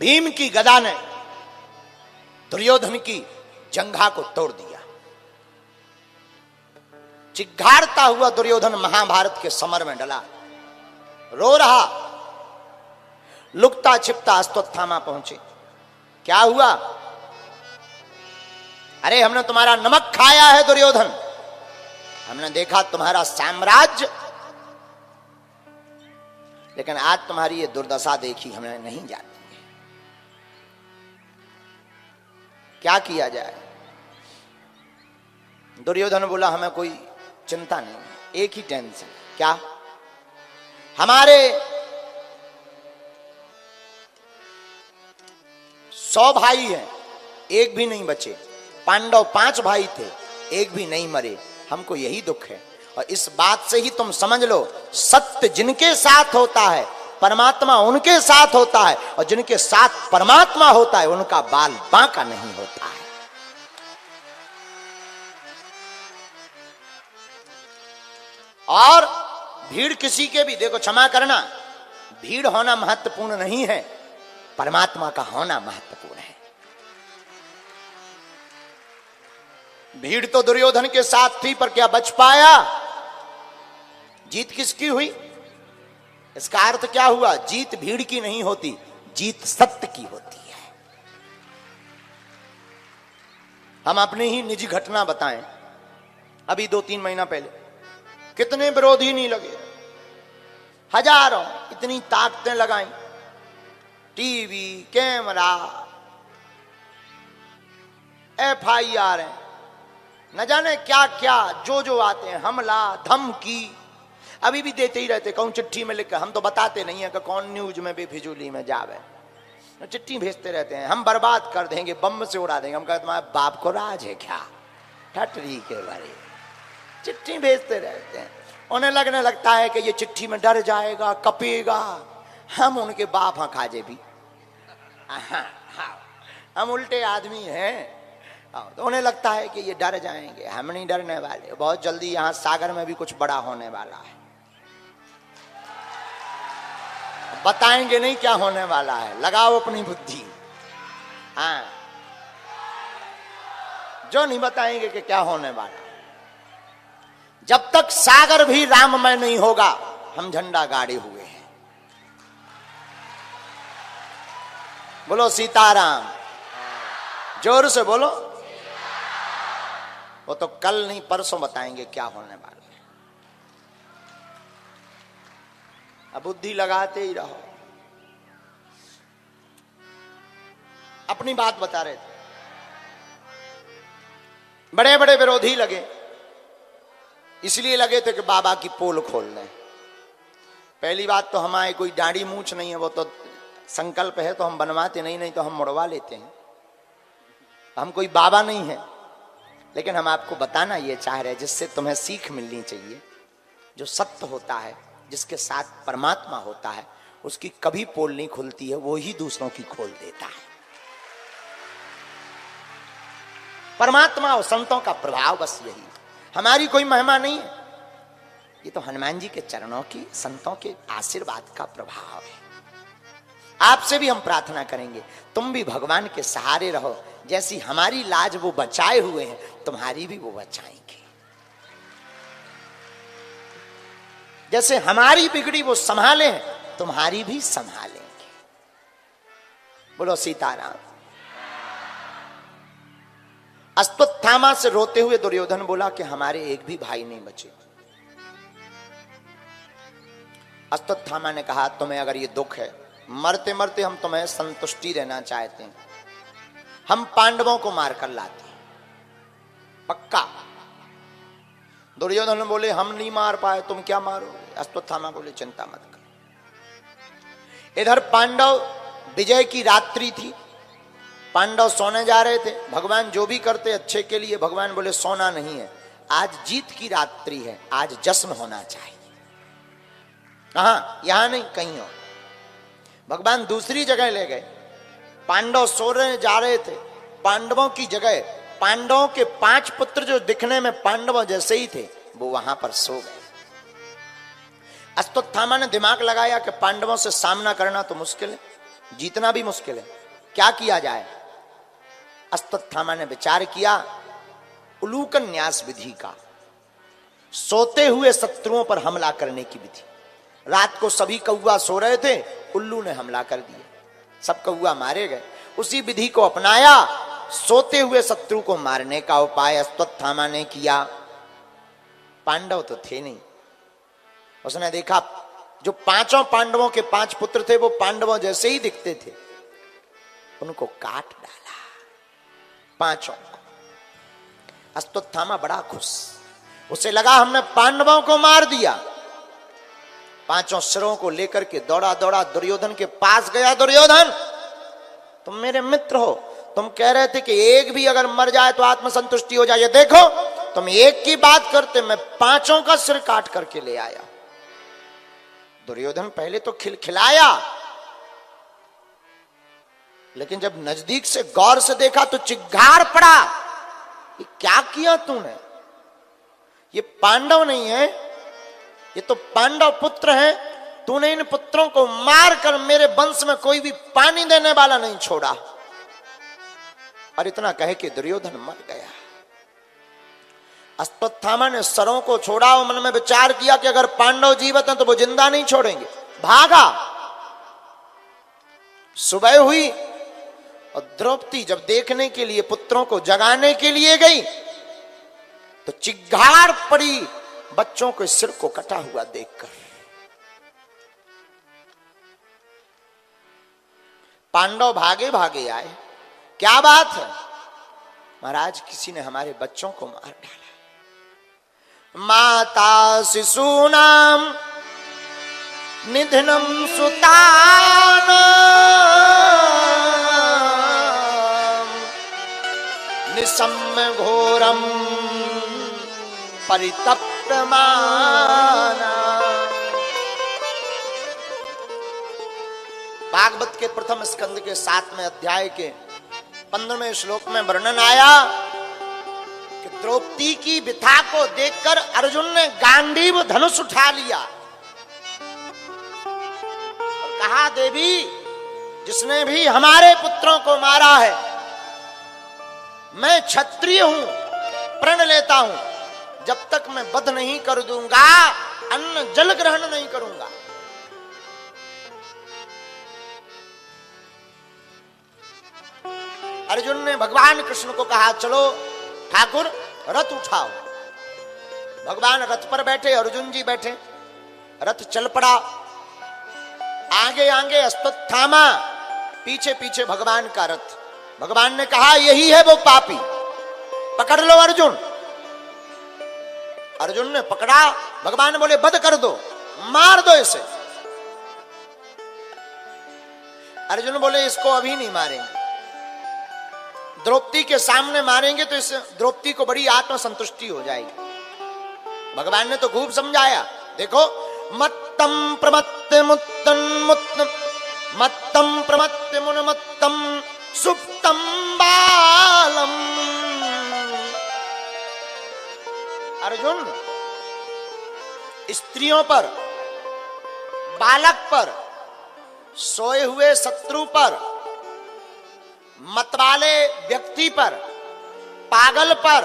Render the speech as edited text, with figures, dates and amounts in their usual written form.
भीम की गदा ने दुर्योधन की जंघा को तोड़ दिया। चिघाड़ता हुआ दुर्योधन महाभारत के समर में डला, रो रहा। लुकता छिपता अश्वत्थामा पहुंचे। क्या हुआ? अरे हमने तुम्हारा नमक खाया है दुर्योधन, हमने देखा तुम्हारा साम्राज्य, लेकिन आज तुम्हारी ये दुर्दशा देखी हमें नहीं जाती है। क्या किया जाए? दुर्योधन बोला हमें कोई चिंता नहीं, एक ही टेंशन। क्या? हमारे 100 भाई हैं, एक भी नहीं बचे। पांडव 5 भाई थे, एक भी नहीं मरे। हमको यही दुख है। और इस बात से ही तुम समझ लो, सत्य जिनके साथ होता है परमात्मा उनके साथ होता है, और जिनके साथ परमात्मा होता है उनका बाल बांका नहीं होता है। और भीड़ किसी के भी, देखो क्षमा करना, भीड़ होना महत्वपूर्ण नहीं है, परमात्मा का होना महत्वपूर्ण है। भीड़ तो दुर्योधन के साथ थी, पर क्या बच पाया? जीत किसकी हुई? इसका अर्थ क्या हुआ? जीत भीड़ की नहीं होती, जीत सत्य की होती है। हम अपनी ही निजी घटना बताएं। अभी 2-3 महीना पहले कितने विरोधी नहीं लगे, हजारों, इतनी ताकतें लगाई, टीवी, कैमरा, FIR है, न जाने क्या क्या जो जो आते हैं, हमला धमकी अभी भी देते ही रहते। कौन चिट्ठी में लिख, हम तो बताते नहीं है कि कौन न्यूज में बेफिजूली में जावे, चिट्ठी भेजते रहते हैं, हम बर्बाद कर देंगे, बम से उड़ा देंगे। हम कहते तुम्हारे बाप को राज है क्या? ठटरी के बारे चिट्ठी भेजते रहते हैं। उन्हें लगने लगता है कि ये चिट्ठी में डर जाएगा, कपेगा। हम उनके बाप हैं खाजे भी, हम उल्टे आदमी हैं। तो उन्हें लगता है कि ये डर जाएंगे, हम नहीं डरने वाले। बहुत जल्दी यहां सागर में भी कुछ बड़ा होने वाला है, बताएंगे नहीं क्या होने वाला है, लगाओ अपनी बुद्धि। हाँ, जो नहीं बताएंगे कि क्या होने वाला है। जब तक सागर भी राममय नहीं होगा, हम झंडा गाड़े हुए हैं। बोलो सीताराम, जोर से बोलो। वो तो कल नहीं परसों बताएंगे क्या होने वाला है। अब बुद्धि लगाते ही रहो। अपनी बात बता रहे थे, बड़े बड़े विरोधी लगे, इसलिए लगे थे कि बाबा की पोल खोल दें। पहली बात तो हमारे कोई दाढ़ी मूछ नहीं है, वो तो संकल्प है तो हम बनवाते नहीं, नहीं तो हम मुड़वा लेते हैं। हम कोई बाबा नहीं है, लेकिन हम आपको बताना ये चाह रहे हैं, जिससे तुम्हें सीख मिलनी चाहिए। जो सत्य होता है, जिसके साथ परमात्मा होता है, उसकी कभी पोल नहीं खुलती है, वो ही दूसरों की खोल देता है। परमात्मा और संतों का प्रभाव बस यही, हमारी कोई महिमा नहीं है। ये तो हनुमान जी के चरणों की, संतों के आशीर्वाद का प्रभाव है। आपसे भी हम प्रार्थना करेंगे, तुम भी भगवान के सहारे रहो। जैसी हमारी लाज वो बचाए हुए हैं, तुम्हारी भी वो बचाएंगे। जैसे हमारी बिगड़ी वो संभाले हैं, तुम्हारी भी संभालेंगे। बोलो सीताराम। अश्वत्थामा से रोते हुए दुर्योधन बोला कि हमारे एक भी भाई नहीं बचे। अश्वत्थामा ने कहा, तुम्हें अगर ये दुख है, मरते मरते हम तुम्हें संतुष्टि देना चाहते हैं, हम पांडवों को मारकर लाते हैं, पक्का। दुर्योधन बोले हम नहीं मार पाए, तुम क्या मारोगे? अश्वत्थामा बोले चिंता मत कर। इधर पांडव विजय की रात्रि थी, पांडव सोने जा रहे थे। भगवान जो भी करते अच्छे के लिए, भगवान बोले सोना नहीं है, आज जीत की रात्रि है, आज जश्न होना चाहिए। कहां? यहां नहीं, कहीं और। भगवान दूसरी जगह ले गए। पांडव सो रहे जा रहे थे, पांडवों की जगह पांडवों के 5 पुत्र जो दिखने में पांडवों जैसे ही थे, वो वहां पर सो गए। अश्वत्थामा ने दिमाग लगाया कि पांडवों से सामना करना तो मुश्किल है, जीतना भी मुश्किल है, क्या किया जाए? अश्वत्थामा ने विचार किया उलूकन न्यास विधि का, सोते हुए शत्रुओं पर हमला करने की विधि। रात को सभी कौआ सो रहे थे, उल्लू ने हमला कर दिया, सब कौआ मारे गए। उसी विधि को अपनाया, सोते हुए शत्रु को मारने का उपाय अश्वत्थामा ने किया। पांडव तो थे नहीं, उसने देखा जो पांचों पांडवों के 5 पुत्र थे वो पांडवों जैसे ही दिखते थे, उनको काट डाला पांचों को। अश्वत्थामा बड़ा खुश, उसे लगा हमने पांडवों को मार दिया। 5 सिरों को लेकर के दौड़ा दौड़ा दुर्योधन के पास गया। दुर्योधन, तुम मेरे मित्र हो, तुम कह रहे थे कि एक भी अगर मर जाए तो आत्मसंतुष्टि हो जाए, देखो तुम एक की बात करते, मैं 5 का सिर काट करके ले आया। दुर्योधन पहले तो खिलखिलाया, लेकिन जब नजदीक से गौर से देखा तो चिघाड़ पड़ा। ये क्या किया तूने? ये पांडव नहीं है, ये तो पांडव पुत्र हैं। तूने इन पुत्रों को मारकर मेरे वंश में कोई भी पानी देने वाला नहीं छोड़ा। और इतना कह के दुर्योधन मर गया। अश्वत्थामा ने सरों को छोड़ा और मन में विचार किया कि अगर पांडव जीवित हैं तो वो जिंदा नहीं छोड़ेंगे। भागा। सुबह हुई और द्रौपदी जब देखने के लिए पुत्रों को जगाने के लिए गई तो चिघाड़ पड़ी बच्चों के सिर को कटा हुआ देखकर। पांडव भागे भागे आए, क्या बात है? महाराज, किसी ने हमारे बच्चों को मार डाला। माता शिशूनाम निधनम सुतानाम निसम्य घोरम परितप्यमाना। भागवत के प्रथम स्कंद के 7वें अध्याय के 15वें श्लोक में वर्णन आया कि द्रौपदी की व्यथा को देखकर अर्जुन ने गांडीव धनुष उठा लिया और कहा, देवी, जिसने भी हमारे पुत्रों को मारा है, मैं क्षत्रिय हूं, प्रण लेता हूं, जब तक मैं वध नहीं कर दूंगा अन्न जल ग्रहण नहीं करूंगा। अर्जुन ने भगवान कृष्ण को कहा, चलो ठाकुर रथ उठाओ। भगवान रथ पर बैठे, अर्जुन जी बैठे, रथ चल पड़ा। आगे आगे अश्वत्थामा, पीछे पीछे भगवान का रथ। भगवान ने कहा, यही है वो पापी, पकड़ लो अर्जुन। अर्जुन ने पकड़ा। भगवान बोले, वध कर दो, मार दो इसे। अर्जुन बोले, इसको अभी नहीं मारेंगे, द्रौपदी के सामने मारेंगे तो इस द्रौपदी को बड़ी आत्मसंतुष्टि हो जाएगी। भगवान ने तो खूब समझाया। देखो, मत्तम प्रमत्त मुत्तन मुत्तम मत्तम प्रमत्त मुनमत्तम सुप्तम बालम। अर्जुन, स्त्रियों पर, बालक पर, सोए हुए शत्रु पर, मतवाले व्यक्ति पर, पागल पर